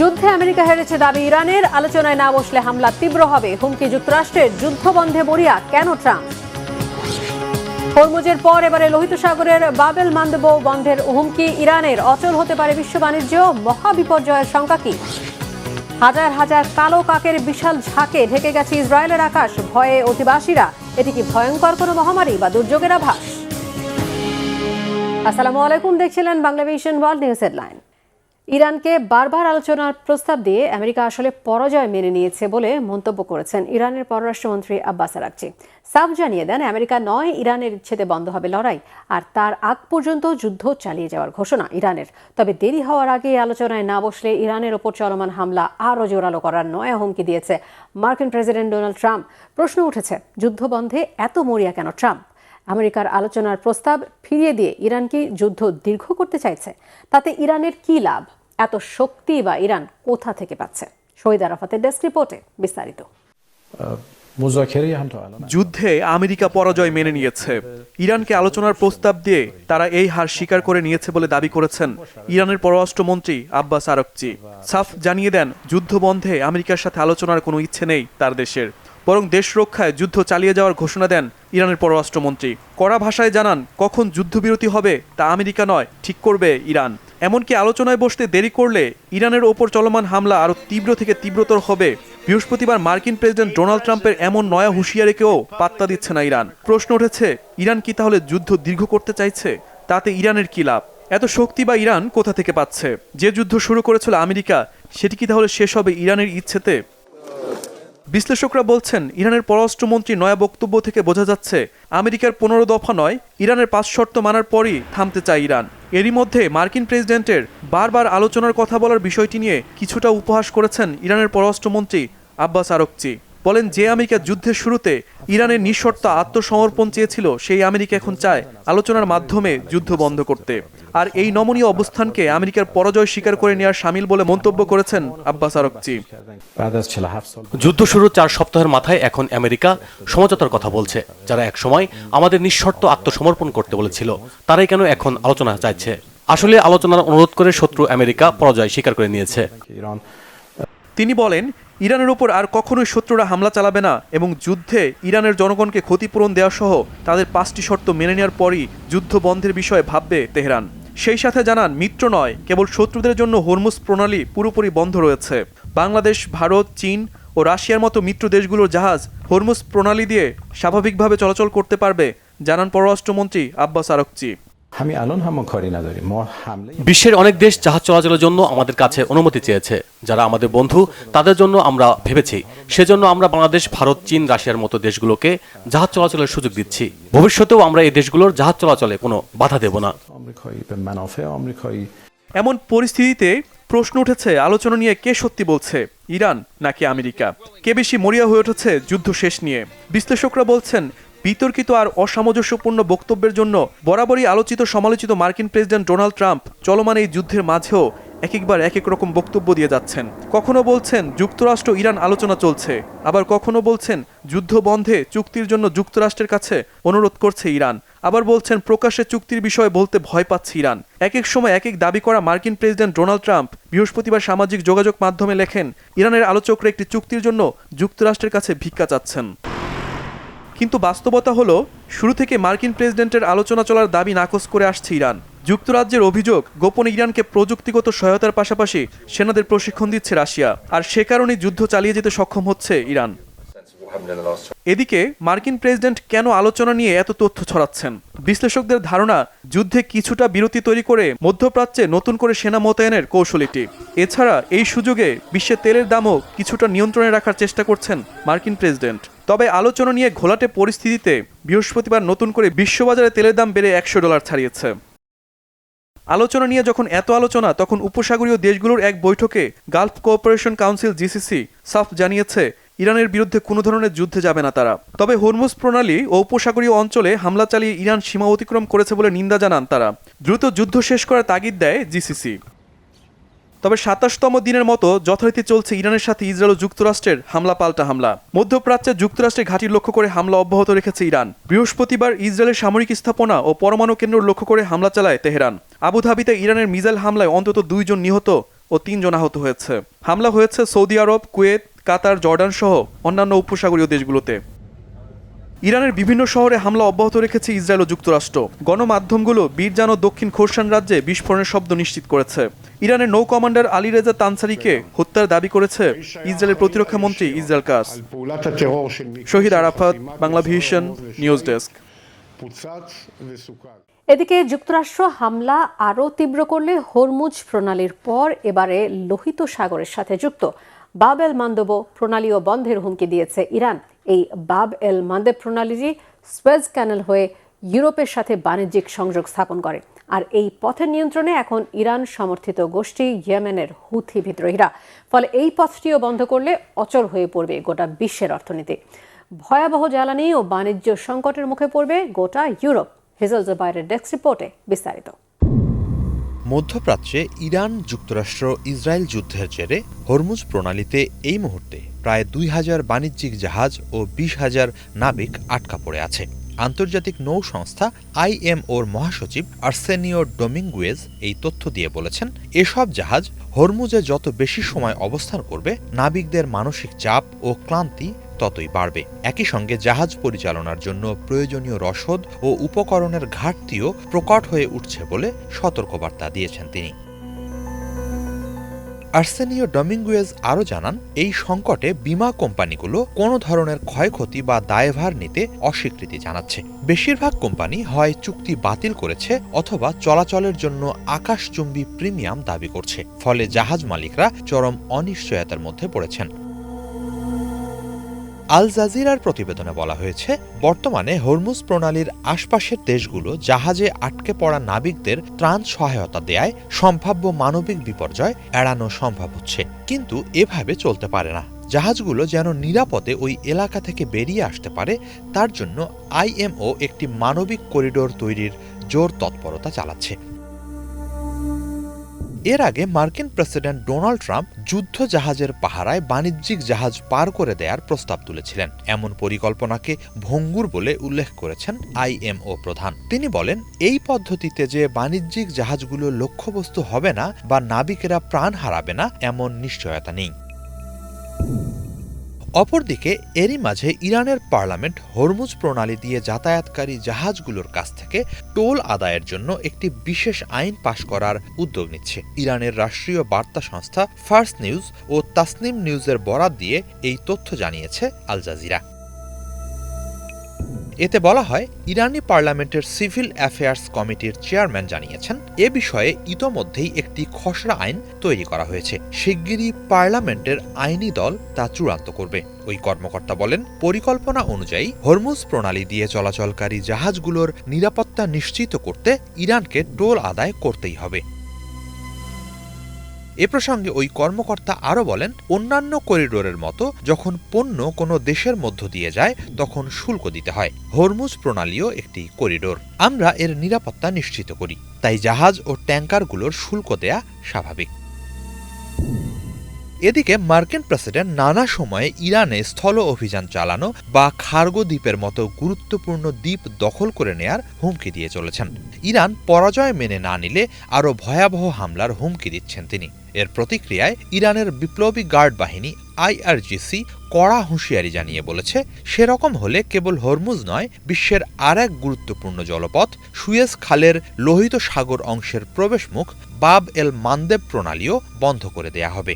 যুদ্ধে আমেরিকা হেরেছে দাবি ইরানের, আলোচনায় না বসলে হামলা তীব্র হবে, হুমকি যুক্তরাষ্ট্রের, যুদ্ধ বন্ধে মরিয়া কেন ট্রাম্প? হরমুজের পর এবারে লোহিত সাগরের বাবেল মান্দব বন্ধের হুমকি ইরানের, অচল হতে পারে বিশ্ব বাণিজ্য, মহাবিপর্যয়ের শঙ্কা কি? হাজার হাজার কালো কাকের বিশাল ঝাঁকে ঢেকে গেছে ইসরায়েলের আকাশ, ভয়ে অধিবাসীরা। এটি কি ভয়ঙ্কর কোনো মহামারী বা দুর্যোগের আভাস? আসসালামু আলাইকুম, দেখছিলেন বাংলাভিশন ওয়ার্ল্ড নিউজ হেডলাইন। ইরানকে বারবার আলোচনার প্রস্তাব দিয়ে আমেরিকা আসলে পরাজয় মেনে নিয়েছে বলে মন্তব্য করেছেন ইরানের পররাষ্ট্রমন্ত্রী আব্বাস আরাগচি। সাফ জানিয়ে দেন, আমেরিকা নয়, ইরানের ইচ্ছেতে বন্ধ হবে লড়াই, আর তার আগ পর্যন্ত যুদ্ধ চালিয়ে যাওয়ার ঘোষণা ইরানের। তবে দেরি হওয়ার আগে আলোচনায় না বসলে ইরানের ওপর চলমান হামলা আরও জোরালো করার নয়া হুমকি দিয়েছে মার্কিন প্রেসিডেন্ট ডোনাল্ড ট্রাম্প। প্রশ্ন উঠেছে, যুদ্ধ বন্ধে এত মরিয়া কেন ট্রাম্প? আমেরিকার আলোচনার প্রস্তাব ফিরিয়ে দিয়ে ইরান কি যুদ্ধ দীর্ঘ করতে চাইছে? তাতে ইরানের কি লাভ? এত শক্তি বা ইরান কোথা থেকে পাচ্ছে? শহীদ আরাফাতের ডেস্ক রিপোর্টে বিস্তারিত। যুদ্ধে আমেরিকা পরাজয় মেনে নিয়েছে, ইরানকে আলোচনার প্রস্তাব দিয়ে তারা এই হার স্বীকার করে নিয়েছে বলে দাবি করেছেন ইরানের পররাষ্ট্রমন্ত্রী আব্বাস আরাগচি। সাফ জানিয়ে দেন, যুদ্ধ বন্ধে আমেরিকার সাথে আলোচনার কোনো ইচ্ছে নেই তার দেশের, বরং দেশ রক্ষায় যুদ্ধ চালিয়ে যাওয়ার ঘোষণা দেন ইরানের পররাষ্ট্রমন্ত্রী। কড়া ভাষায় জানান, কখন যুদ্ধবিরতি হবে তা আমেরিকা নয়, ঠিক করবে ইরান। এমনকি আলোচনায় বসতে দেরি করলে ইরানের ওপর চলমান হামলা আরও তীব্র থেকে তীব্রতর হবে। বৃহস্পতিবার মার্কিন প্রেসিডেন্ট ডোনাল্ড ট্রাম্পের এমন নয়া হুঁশিয়ারিকেও পাত্তা দিচ্ছে না ইরান। প্রশ্ন উঠেছে, ইরান কি তাহলে যুদ্ধ দীর্ঘ করতে চাইছে? তাতে ইরানের কি লাভ? এত শক্তি বা ইরান কোথা থেকে পাচ্ছে? যে যুদ্ধ শুরু করেছিল আমেরিকা, সেটি কি তাহলে শেষ হবে ইরানের ইচ্ছেতে? বিশ্লেষকরা বলছেন, ইরানের পররাষ্ট্রমন্ত্রীর নয়া বক্তব্য থেকে বোঝা যাচ্ছে, আমেরিকার 15 দফা নয়, ইরানের 5 শর্ত মানার পরই থামতে চায় ইরান। এরই মধ্যে মার্কিন প্রেসিডেন্টের বারবার আলোচনার কথা বলার বিষয়টি নিয়ে কিছুটা উপহাস করেছেন ইরানের পররাষ্ট্রমন্ত্রী আব্বাস আরাগচি। বলেন, যে আমেরিকা যুদ্ধের শুরুতে ইরানের নিঃশর্ত আত্মসমর্পণ চেয়েছিল, সেই আমেরিকা এখন চায় আলোচনার মাধ্যমে যুদ্ধ বন্ধ করতে। আর এই নমনীয় অবস্থানকে আমেরিকার পরাজয় স্বীকার করে নেওয়ার শামিল বলে মন্তব্য করেছেন আব্বাস আরাগচি। যুদ্ধ শুরুর 4 সপ্তাহের মাথায় এখন আমেরিকা সমঝোতার কথা বলছে। যারা এক সময় আমাদের নিঃশর্ত আত্মসমর্পণ করতে বলেছিল, তারাই কেন এখন আলোচনা চাইছে? আসলে আলোচনার অনুরোধ করে শত্রু আমেরিকা পরাজয় স্বীকার করে নিয়েছে। তিনি বলেন, ইরানের উপর আর কখনোই শত্রুরা হামলা চালাবে না এবং যুদ্ধে ইরানের জনগণকে ক্ষতিপূরণ দেওয়া সহ তাদের 5টি শর্ত মেনে নেওয়ার পরই যুদ্ধ বন্ধের বিষয়ে ভাববে তেহরান। সেই সাথে জানান, মিত্র নয়, কেবল শত্রুদের জন্য হরমুজ প্রণালী পুরোপুরি বন্ধ রয়েছে। বাংলাদেশ, ভারত, চীন ও রাশিয়ার মতো মিত্র দেশগুলোর জাহাজ হরমুজ প্রণালী দিয়ে স্বাভাবিকভাবে চলাচল করতে পারবে, জানান পররাষ্ট্রমন্ত্রী আব্বাস আরাগচি। বিশ্বের অনেক দেশ জাহাজ চলাচলের জন্য আমাদের কাছে অনুমতি চেয়েছে। যারা আমাদের বন্ধু, তাদের জন্য আমরা ভেবেছি। সেজন্য আমরা বাংলাদেশ, ভারত, চীন, রাশিয়ার মতো দেশগুলোকে জাহাজ চলাচলের সুযোগ দিচ্ছি। ভবিষ্যতেও আমরা এই দেশগুলোর জাহাজ চলাচলে কোনো বাধা দেব না। এমন পরিস্থিতিতে প্রশ্ন উঠেছে, আলোচনা নিয়ে কে সত্যি বলছে, ইরান নাকি আমেরিকা? কে বেশি মরিয়া হয়ে উঠেছে যুদ্ধ শেষ নিয়ে? বিশ্লেষকরা বলছেন, বিতর্কিত আর অসামঞ্জস্যপূর্ণ বক্তব্যের জন্য বরাবরই আলোচিত সমালোচিত মার্কিন প্রেসিডেন্ট ডোনাল্ড ট্রাম্প চলমান এই যুদ্ধের মাঝেও একবার এক এক রকম বক্তব্য দিয়ে যাচ্ছেন। কখনো বলছেন যুক্তরাষ্ট্র ইরান আলোচনা চলছে, আবার কখনো বলছেন যুদ্ধ বন্ধে চুক্তির জন্য যুক্তরাষ্ট্রের কাছে অনুরোধ করছে ইরান, আবার বলছেন প্রকাশ্যে চুক্তির বিষয়ে বলতে ভয় পাচ্ছে ইরান। এক এক সময় এক এক দাবি করা মার্কিন প্রেসিডেন্ট ডোনাল্ড ট্রাম্প বৃহস্পতিবার সামাজিক যোগাযোগ মাধ্যমে লেখেন, ইরানের আলোচকরা একটি চুক্তির জন্য যুক্তরাষ্ট্রের কাছে ভিক্ষা চাচ্ছেন। কিন্তু বাস্তবতা হলো, শুরু থেকে মার্কিন প্রেসিডেন্টের আলোচনা চলার দাবি নাকচ করে আসছে ইরান। যুক্তরাজ্যের অভিযোগ, গোপনে ইরানকে প্রযুক্তিগত সহায়তার পাশাপাশি সেনাদের প্রশিক্ষণ দিচ্ছে রাশিয়া, আর সে কারণেই যুদ্ধ চালিয়ে যেতে সক্ষম হচ্ছে ইরান। এদিকে মার্কিন প্রেসিডেন্ট কেন আলোচনা নিয়ে এত তথ্য ছড়াচ্ছেন? বিশ্লেষকদের ধারণা, যুদ্ধে কিছুটা বিরতি তৈরি করে মধ্যপ্রাচ্যে নতুন করে সেনা মোতায়েনের কৌশল এটি। এছাড়া এই সুযোগে বিশ্বে তেলের দামও কিছুটা নিয়ন্ত্রণে রাখার চেষ্টা করছেন মার্কিন প্রেসিডেন্ট। তবে আলোচনা নিয়ে ঘোলাটে পরিস্থিতিতে বৃহস্পতিবার নতুন করে বিশ্ববাজারে তেলের দাম বেড়ে $100 ছাড়িয়েছে। আলোচনা নিয়ে যখন এত আলোচনা, তখন উপসাগরীয় দেশগুলোর এক বৈঠকে গালফ কোঅপারেশন কাউন্সিল জিসিসি সাফ জানিয়েছে, ইরানের বিরুদ্ধে কোনো ধরনের যুদ্ধে যাবে না তারা। তবে হরমুজ প্রণালী ও উপসাগরীয় অঞ্চলে হামলা চালিয়ে ইরান সীমা অতিক্রম করেছে বলে নিন্দা জানান তারা। দ্রুত যুদ্ধ শেষ করার তাগিদ দেয় জিসিসি। তবে 27তম দিনের মতো যথারীতি চলছে ইরানের সাথে ইসরায়েল ও যুক্তরাষ্ট্রের হামলা পাল্টা হামলা। মধ্যপ্রাচ্যে যুক্তরাষ্ট্রের ঘাঁটি লক্ষ্য করে হামলা অব্যাহত রেখেছে ইরান। বৃহস্পতিবার ইসরায়েলের সামরিক স্থাপনা ও পরমাণু কেন্দ্র লক্ষ্য করে হামলা চালায় তেহরান। আবুধাবিতে ইরানের মিসাইল হামলায় অন্তত 2 জন নিহত ও 3 জন আহত হয়েছে। হামলা হয়েছে সৌদি আরব, কুয়েত, কাতার, জর্ডান সহ অন্যান্য উপসাগরীয় দেশগুলোতে। ইরানের বিভিন্ন শহরে হামলা অব্যাহত রেখেছে ইসরায়েল ও যুক্তরাষ্ট্র। গণমাধ্যমগুলো বীরজান ও দক্ষিণ খোরসান রাজ্যে বিস্ফোরণের শব্দ নিশ্চিত করেছে। ইরানের নৌ কমান্ডার আলী রেজা তানসারিকে হত্যার দাবি করেছে ইসরায়েলের প্রতিরক্ষা মন্ত্রী ইসরায়েল কাস। শহীদ আরাফাত, বাংলাভিশন, নিউজ ডেস্ক। এদিকে যুক্তরাষ্ট্র হামলা আরও তীব্র করলে হরমুজ প্রণালীর পর এবারে লোহিত সাগরের সাথে যুক্ত বাব এল মান্দেব প্রণালীও বন্ধের হুমকি দিয়েছে ইরান। এই বাব এল মান্দেব প্রণালীটি সুয়েজ ক্যানেল হয়ে ইউরোপের সাথে বাণিজ্যিক সংযোগ স্থাপন করে। আর এই পথের নিয়ন্ত্রণে এখন ইরান সমর্থিত গোষ্ঠী ইয়েমেনের হুথি বিদ্রোহীরা। ফলে এই পথটিও বন্ধ করলে অচল হয়ে পড়বে গোটা বিশ্বের অর্থনীতি। ভয়াবহ জ্বালানি ও বাণিজ্য সংকটের মুখে পড়বে গোটা ইউরোপ। হেজেল জুবাইরের ডেস্ক রিপোর্টে বিস্তারিত। মধ্যপ্রাচ্যে ইরান যুক্তরাষ্ট্র ইসরায়েল যুদ্ধের জেরে হরমুজ প্রণালীতে এই মুহূর্তে প্রায় 2000 বাণিজ্যিক জাহাজ ও 20,000 নাবিক আটকা পড়ে আছে। আন্তর্জাতিক নৌ সংস্থা IMOর মহাসচিব আর্সেনিও ডোমিঙ্গুয়েজ এই তথ্য দিয়ে বলেছেন, এসব জাহাজ হরমুজে যত বেশি সময় অবস্থান করবে, নাবিকদের মানসিক চাপ ও ক্লান্তি ততই বাড়বে। একই সঙ্গে জাহাজ পরিচালনার জন্য প্রয়োজনীয় রসদ ও উপকরণের ঘাটতিও প্রকট হয়ে উঠছে বলে সতর্কবার্তা দিয়েছেন তিনি। আর্সেনিও ডোমিঙ্গুয়েজ আরও জানান, এই সংকটে বিমা কোম্পানিগুলো কোনো ধরনের ক্ষয়ক্ষতি বা দায়ভার নিতে অস্বীকৃতি জানাচ্ছে। বেশিরভাগ কোম্পানি হয় চুক্তি বাতিল করেছে অথবা চলাচলের জন্য আকাশচুম্বী প্রিমিয়াম দাবি করছে। ফলে জাহাজ মালিকরা চরম অনিশ্চয়তার মধ্যে পড়েছেন। আল জাজিরার প্রতিবেদনে বলা হয়েছে, বর্তমানে হরমুজ প্রণালীর আশপাশের দেশগুলো জাহাজে আটকে পড়া নাবিকদের ত্রাণ সহায়তা দেয়ায় সম্ভাব্য মানবিক বিপর্যয় এড়ানো সম্ভব হচ্ছে। কিন্তু এভাবে চলতে পারে না। জাহাজগুলো যেন নিরাপদে ওই এলাকা থেকে বেরিয়ে আসতে পারে, তার জন্য IMO একটি মানবিক করিডোর তৈরির জোর তৎপরতা চালাচ্ছে। এর আগে মার্কিন প্রেসিডেন্ট ডোনাল্ড ট্রাম্প যুদ্ধ জাহাজের পাহারায় বাণিজ্যিক জাহাজ পার করে দেওয়ার প্রস্তাব তুলেছিলেন। এমন পরিকল্পনাকে ভঙ্গুর বলে উল্লেখ করেছেন IMO প্রধান। তিনি বলেন, এই পদ্ধতিতে যে বাণিজ্যিক জাহাজগুলো লক্ষ্যবস্তু হবে না বা নাবিকেরা প্রাণ হারাবে না, এমন নিশ্চয়তা নেই। অপরদিকে এরই মাঝে ইরানের পার্লামেন্ট হরমুজ প্রণালী দিয়ে যাতায়াতকারী জাহাজগুলোর কাছ থেকে টোল আদায়ের জন্য একটি বিশেষ আইন পাশ করার উদ্যোগ নিচ্ছে। ইরানের রাষ্ট্রীয় বার্তা সংস্থা ফার্স নিউজ ও তাসনিম নিউজের বরাত দিয়ে এই তথ্য জানিয়েছে আল জাজিরা। এতে বলা হয়, ইরানি পার্লামেন্টের সিভিল অ্যাফেয়ার্স কমিটির চেয়ারম্যান জানিয়েছেন, এ বিষয়ে ইতোমধ্যেই একটি খসড়া আইন তৈরি করা হয়েছে। শিগগিরই পার্লামেন্টের আইনি দল তা চূড়ান্ত করবে। ওই কর্মকর্তা বলেন, পরিকল্পনা অনুযায়ী হরমুজ প্রণালী দিয়ে চলাচলকারী জাহাজগুলোর নিরাপত্তা নিশ্চিত করতে ইরানকে টোল আদায় করতেই হবে। এ প্রসঙ্গে ওই কর্মকর্তা আরও বলেন, অন্যান্য করিডোরের মতো যখন পণ্য কোনো দেশের মধ্য দিয়ে যায় তখন শুল্ক দিতে হয়। হরমুজ প্রণালীও একটি করিডোর। আমরা এর নিরাপত্তা নিশ্চিত করি, তাই জাহাজ ও ট্যাঙ্কারগুলোর শুল্ক দেয়া স্বাভাবিক। এদিকে মার্কিন প্রেসিডেন্ট নানা সময়ে ইরানে স্থল অভিযান চালানো বা খার্গো দ্বীপের মতো গুরুত্বপূর্ণ দ্বীপ দখল করে নেয়ার হুমকি দিয়ে চলেছেন। ইরান পরাজয় মেনে না নিলে আরও ভয়াবহ হামলার হুমকি দিচ্ছেন তিনি। এর প্রতিক্রিয়ায় ইরানের বিপ্লবী গার্ড বাহিনী IRGC কড়া হুঁশিয়ারি জানিয়ে বলেছে, সেরকম হলে কেবল হরমুজ নয়, বিশ্বের আর এক গুরুত্বপূর্ণ জলপথ সুয়েজ খালের লোহিত সাগর অংশের প্রবেশমুখ বাব এল মান্দেব প্রণালীও বন্ধ করে দেয়া হবে।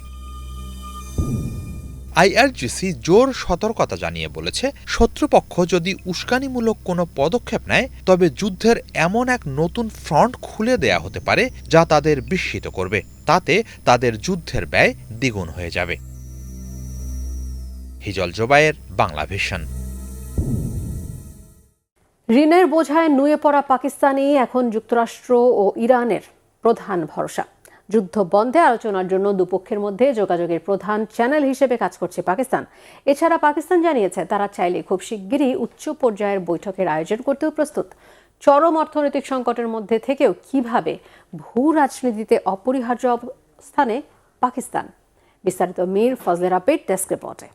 IRGC জোর সতর্কতা জানিয়ে বলেছে, শত্রুপক্ষ যদি উস্কানিমূলক কোনো পদক্ষেপ নেয় তবে যুদ্ধের এমন এক নতুন ফ্রন্ট খুলে দেয়া হতে পারে যা তাদের বিস্মিত করবে। তাতে তাদের যুদ্ধের ব্যয় দ্বিগুণ হয়ে যাবে। হিজল জোবায়ের, বাংলাভিশন। ঋণের বোঝায় নুয়ে পড়া পাকিস্তানই এখন যুক্তরাষ্ট্র ও ইরানের প্রধান ভরসা। যুদ্ধ বন্ধে আলোচনার জন্য দুপক্ষের মধ্যে যোগাযোগের প্রধান চ্যানেল হিসেবে কাজ করছে পাকিস্তান। এছাড়া পাকিস্তান জানিয়েছে, তারা চাইলে খুব শিগগিরই উচ্চ পর্যায়ের বৈঠকের আয়োজন করতেও প্রস্তুত। চরম অর্থনৈতিক সংকটের মধ্যে থেকেও কিভাবে ভূ রাজনীতিতে অপরিহার্য অবস্থানে পাকিস্তান। বিস্তারিত মীর ফজলের আপের ডেস্ক রিপোর্টে।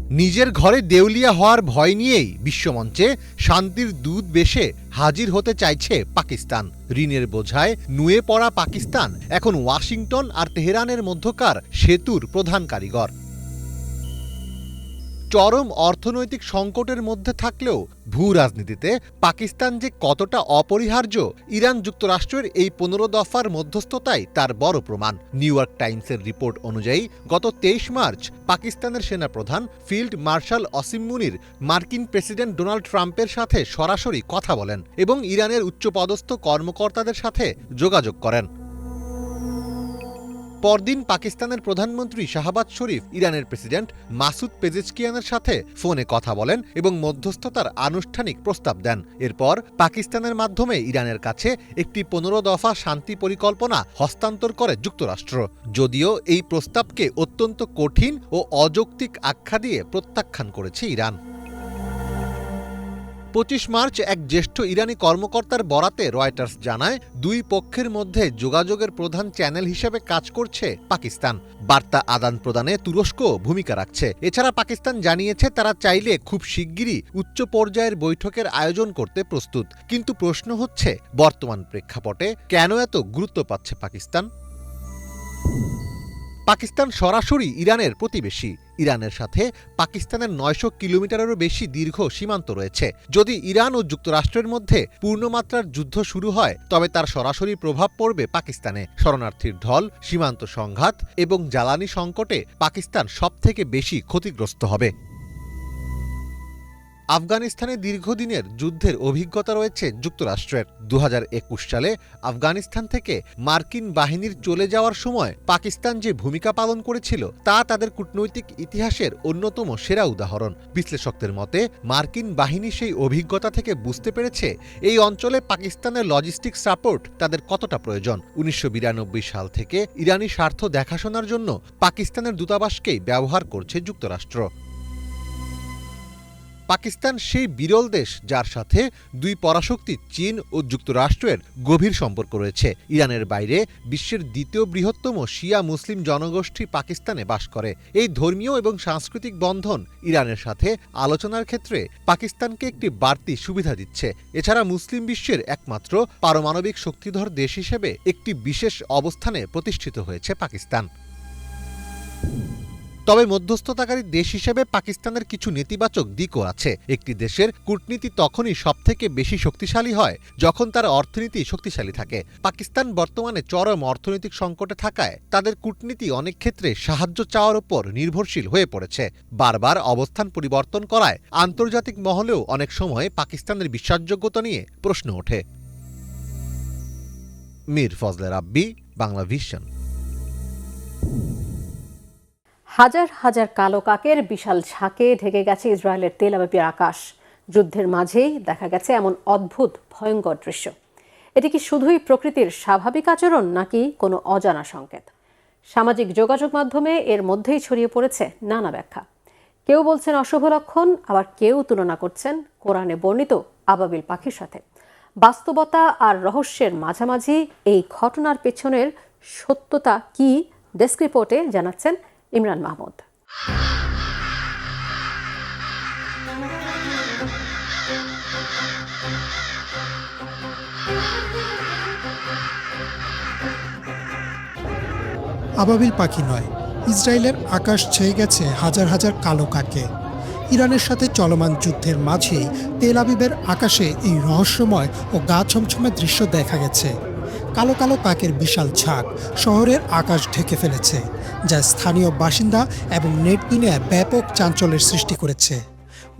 নিজের ঘরে দেউলিয়া হওয়ার ভয় নিয়েই বিশ্বমঞ্চে শান্তির দূত বেশে হাজির হতে চাইছে পাকিস্তান। ঋণের বোঝায় নুয়ে পড়া পাকিস্তান এখন ওয়াশিংটন আর তেহরানের মধ্যকার সেতুর প্রধান কারিগর। চরম অর্থনৈতিক সংকটের মধ্যে থাকলেও ভূ রাজনীতিতে পাকিস্তান যে কতটা অপরিহার্য, ইরান যুক্তরাষ্ট্রের এই 15 দফার মধ্যস্থতাই তার বড় প্রমাণ। নিউ ইয়র্ক টাইমসের রিপোর্ট অনুযায়ী গত 23 মার্চ পাকিস্তানের সেনাপ্রধান ফিল্ড মার্শাল অসিম মুনির মার্কিন প্রেসিডেন্ট ডোনাল্ড ট্রাম্পের সাথে সরাসরি কথা বলেন এবং ইরানের উচ্চপদস্থ কর্মকর্তাদের সাথে যোগাযোগ করেন। পরদিন পাকিস্তানের প্রধানমন্ত্রী শাহবাজ শরীফ ইরানের প্রেসিডেন্ট মাসুদ পেজেশকিয়ানের সাথে ফোনে কথা বলেন এবং মধ্যস্থতার আনুষ্ঠানিক প্রস্তাব দেন। এরপর পাকিস্তানের মাধ্যমে ইরানের কাছে একটি 15 দফা শান্তি পরিকল্পনা হস্তান্তর করে যুক্তরাষ্ট্র। যদিও এই প্রস্তাবকে অত্যন্ত কঠিন ও অযৌক্তিক আখ্যা দিয়ে প্রত্যাখ্যান করেছে ইরান। 25 মার্চ এক জ্যেষ্ঠ ইরানি কর্মকর্তার বরাতে রয়টার্স জানায়, দুই পক্ষের মধ্যে যোগাযোগের প্রধান চ্যানেল হিসেবে কাজ করছে পাকিস্তান। বার্তা আদান প্রদানে তুরস্ক ভূমিকা রাখছে। এছাড়া পাকিস্তান জানিয়েছে তারা চাইলে খুব শিগগিরই উচ্চ পর্যায়ের বৈঠকের আয়োজন করতে প্রস্তুত। কিন্তু প্রশ্ন হচ্ছে, বর্তমান প্রেক্ষাপটে কেন এত গুরুত্ব পাচ্ছে পাকিস্তান? পাকিস্তান সরাসরি ইরানের প্রতিবেশী। ইরানের সাথে পাকিস্তানের 900 কিলোমিটারেরও বেশি দীর্ঘ সীমান্ত রয়েছে। যদি ইরান ও যুক্তরাষ্ট্রের মধ্যে পূর্ণমাত্রার যুদ্ধ শুরু হয় তবে তার সরাসরি প্রভাব পড়বে পাকিস্তানে। শরণার্থীর ঢল, সীমান্ত সংঘাত এবং জ্বালানি সংকটে পাকিস্তান সবথেকে বেশি ক্ষতিগ্রস্ত হবে। আফগানিস্তানে দীর্ঘদিনের যুদ্ধের অভিজ্ঞতা রয়েছে যুক্তরাষ্ট্রের। 2021 সালে আফগানিস্তান থেকে মার্কিন বাহিনীর চলে যাওয়ার সময় পাকিস্তান যে ভূমিকা পালন করেছিল তা তাদের কূটনৈতিক ইতিহাসের অন্যতম সেরা উদাহরণ। বিশ্লেষকদের মতে, মার্কিন বাহিনী সেই অভিজ্ঞতা থেকে বুঝতে পেরেছে এই অঞ্চলে পাকিস্তানের লজিস্টিক সাপোর্ট তাদের কতটা প্রয়োজন। 1992 সাল থেকে ইরানি স্বার্থ দেখাশোনার জন্য পাকিস্তানের দূতাবাসকেই ব্যবহার করছে যুক্তরাষ্ট্র। পাকিস্তান সেই বিরল দেশ যার সাথে দুই পরাশক্তি চীন ও যুক্তরাষ্ট্রের গভীর সম্পর্ক রয়েছে। ইরানের বাইরে বিশ্বের দ্বিতীয় বৃহত্তম শিয়া মুসলিম জনগোষ্ঠী পাকিস্তানে বাস করে। এই ধর্মীয় এবং সাংস্কৃতিক বন্ধন ইরানের সাথে আলোচনার ক্ষেত্রে পাকিস্তানকে একটি বাড়তি সুবিধা দিচ্ছে। এছাড়া মুসলিম বিশ্বের একমাত্র পারমাণবিক শক্তিধর দেশ হিসেবে একটি বিশেষ অবস্থানে প্রতিষ্ঠিত হয়েছে পাকিস্তান। তবে মধ্যস্থতাকারী দেশ হিসেবে পাকিস্তানের কিছু নেতিবাচক দিকও আছে। একটি দেশের কূটনীতি তখনই সবথেকে বেশি শক্তিশালী হয় যখন তার অর্থনীতি শক্তিশালী থাকে। পাকিস্তান বর্তমানে চরম অর্থনৈতিক সংকটে থাকায় তাদের কূটনীতি অনেক ক্ষেত্রে সাহায্য চাওয়ার উপর নির্ভরশীল হয়ে পড়েছে। বারবার অবস্থান পরিবর্তন করায় আন্তর্জাতিক মহলেও অনেক সময় পাকিস্তানের বিশ্বাসযোগ্যতা নিয়ে প্রশ্ন ওঠে। মীর ফজলে রাব্বি, বাংলা ভিশন। হাজার হাজার কালো কাকের বিশাল ঝাঁকে ঢেকে গেছে ইসরায়েলের তেল আবিবের আকাশ। যুদ্ধের মাঝেই দেখা গেছে এমন অদ্ভুত ভয়ঙ্কর দৃশ্য। এটি কি শুধুই প্রকৃতির স্বাভাবিক আচরণ নাকি কোনো অজানা সংকেত? সামাজিক যোগাযোগ মাধ্যমে এর মধ্যেই ছড়িয়ে পড়েছে নানা ব্যাখ্যা। কেউ বলছেন অশুভ লক্ষণ, আবার কেউ তুলনা করছেন কোরআনে বর্ণিত আবাবিল পাখির সাথে। বাস্তবতা আর রহস্যের মাঝামাঝি এই ঘটনার পেছনের সত্যতা কি? ডেস্ক রিপোর্টে জানাচ্ছেন ইমরান মাহমুদ। আবাবিল পাখি নয়, ইসরায়েলের আকাশ ছেয়ে গেছে হাজার হাজার কালো কাকে। ইরানের সাথে চলমান যুদ্ধের মাঝেই তেল আবিবের আকাশে এই রহস্যময় ও গা ছমছমে দৃশ্য দেখা গেছে। কালো কালো কাকের বিশাল ঝাঁক শহরের আকাশ ঢেকে ফেলেছে, যা স্থানীয় বাসিন্দা এবং নেট দুনিয়ায় ব্যাপক চাঞ্চল্যের সৃষ্টি করেছে।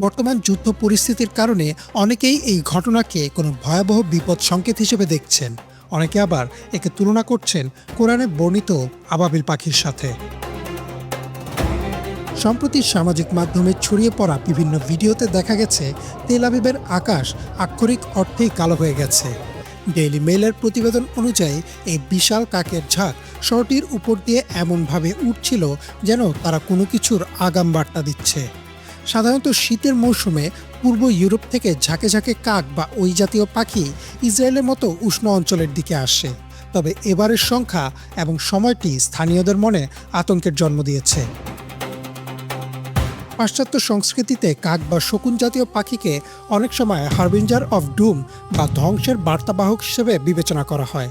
বর্তমান যুদ্ধ পরিস্থিতির কারণে অনেকেই এই ঘটনাকে কোনো ভয়াবহ বিপদ সংকেত হিসেবে দেখছেন। অনেকে আবার একে তুলনা করছেন কোরআনে বর্ণিত আবাবিল পাখির সাথে। সম্প্রতি সামাজিক মাধ্যমে ছড়িয়ে পড়া বিভিন্ন ভিডিওতে দেখা গেছে তেল আবিবের আকাশ আক্ষরিক অর্থেই কালো হয়ে গেছে। ডেইলি মেইলের প্রতিবেদন অনুযায়ী এই বিশাল কাকের ঝাঁক শহরটির উপর দিয়ে এমনভাবে উঠছিল যেন তারা কোনো কিছুর আগাম বার্তা দিচ্ছে। সাধারণত শীতের মৌসুমে পূর্ব ইউরোপ থেকে ঝাঁকে ঝাঁকে কাক বা ওই জাতীয় পাখি ইসরায়েলের মতো উষ্ণ অঞ্চলের দিকে আসে। তবে এবারের সংখ্যা এবং সময়টি স্থানীয়দের মনে আতঙ্কের জন্ম দিয়েছে। পাশ্চাত্য সংস্কৃতিতে কাক বা শকুন জাতীয় পাখিকে অনেক সময় হারবিঞ্জার অফ ডুম বা ধ্বংসের বার্তাবাহক হিসেবে বিবেচনা করা হয়।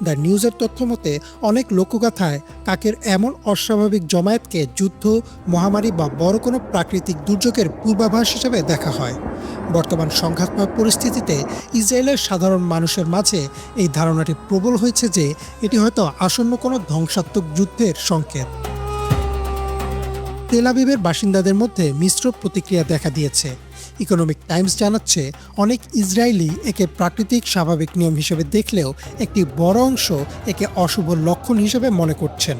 দ্য নিউজের তথ্য মতে অনেক লোকগাথায় কাকের এমন অস্বাভাবিক জমায়েতকে যুদ্ধ, মহামারী বা বড় কোনো প্রাকৃতিক দুর্যোগের পূর্বাভাস হিসেবে দেখা হয়। বর্তমান সংঘাতময় পরিস্থিতিতে ইসরায়েলের সাধারণ মানুষের মাঝে এই ধারণাটি প্রবল হয়েছে যে এটি হয়তো আসন্ন কোনো ধ্বংসাত্মক যুদ্ধের সংকেত। তেল আবিবের বাসিন্দাদের মধ্যে মিশ্র প্রতিক্রিয়া দেখা দিয়েছে। ইকোনমিক টাইমস জানাচ্ছে অনেক ইসরায়েলি একে প্রাকৃতিক স্বাভাবিক নিয়ম হিসেবে দেখলেও একটি বড় অংশ একে অশুভ লক্ষণ হিসেবে মনে করছেন।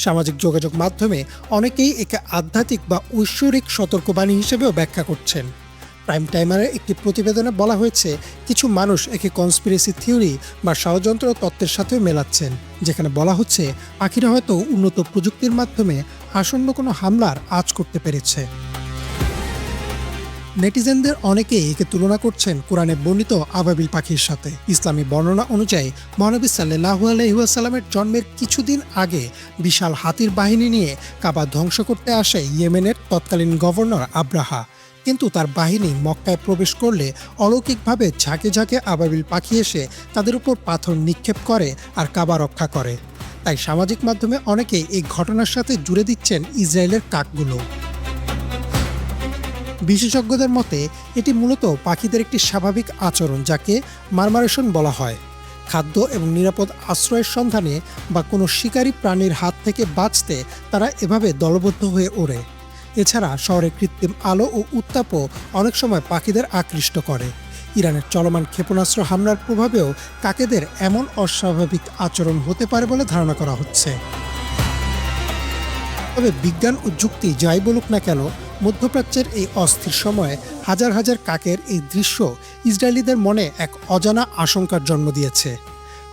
সামাজিক যোগাযোগ মাধ্যমে অনেকেই একে আধ্যাত্মিক বা ঐশ্বরিক সতর্কবাণী হিসেবেও ব্যাখ্যা করছেন। প্রাইম টাইমারের একটি প্রতিবেদনে বলা হয়েছে কিছু মানুষ একে কনস্পিরেসি থিওরি বা ষড়যন্ত্র তত্ত্বের সাথেও মেলাচ্ছেন, যেখানে বলা হচ্ছে পাখিরা হয়তো উন্নত প্রযুক্তির মাধ্যমে আসন্ন কোনো হামলার আঁচ করতে পেরেছে। নেটিজেনদের অনেকেই একে তুলনা করছেন কোরআনে বর্ণিত আবাবিল পাখির সাথে। ইসলামী বর্ণনা অনুযায়ী মহানবী সাল্লাল্লাহু আলাইহি ওয়াসাল্লামের জন্মের কিছুদিন আগে বিশাল হাতির বাহিনী নিয়ে কাবা ধ্বংস করতে আসে ইয়েমেনের তৎকালীন গভর্নর আব্রাহা। কিন্তু তার বাহিনী মক্কায় প্রবেশ করলে অলৌকিকভাবে ঝাঁকে ঝাঁকে আবাবিল পাখি এসে তাদের উপর পাথর নিক্ষেপ করে আর কাবা রক্ষা করে। তাই সামাজিক মাধ্যমে অনেকেই এই ঘটনার সাথে জুড়ে দিচ্ছেন ইসরায়েলের কাকগুলো। বিশেষজ্ঞদের মতে এটি মূলত পাখিদের একটি স্বাভাবিক আচরণ, যাকে মারমারেশন বলা হয়। খাদ্য এবং নিরাপদ আশ্রয়ের সন্ধানে বা কোনো শিকারী প্রাণীর হাত থেকে বাঁচতে তারা এভাবে দলবদ্ধ হয়ে ওড়ে। এছাড়া শহরে কৃত্রিম আলো ও উত্তাপও অনেক সময় পাখিদের আকৃষ্ট করে। ইরানের চলমান ক্ষেপণাস্ত্র হামলার প্রভাবেও কাকেদের এমন অস্বাভাবিক আচরণ হতে পারে বলে ধারণা করা হচ্ছে। তবে বিজ্ঞান ও যুক্তি যাই বলুক না কেন, মধ্যপ্রাচ্যের এই অস্থির সময়ে হাজার হাজার কাকের এই দৃশ্য ইসরায়েলিদের মনে এক অজানা আশঙ্কার জন্ম দিয়েছে।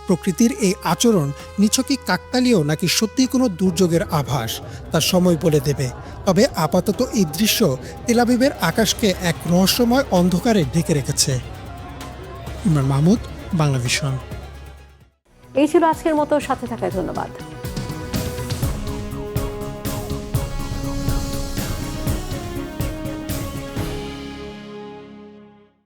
প্রকৃতির এই আচরণ নিছকই কাকতালীয় নাকি সত্যিই কোনো দুর্যোগের আভাস, তা সময় বলে দেবে। তবে আপাতত এই দৃশ্য তেল আবিবের আকাশকে এক রহস্যময় অন্ধকারে ঢেকে রেখেছে। ইমরান মাহমুদ, বাংলাভিশন। এই ছিল আজকের মতো, সাথে থাকায় ধন্যবাদ।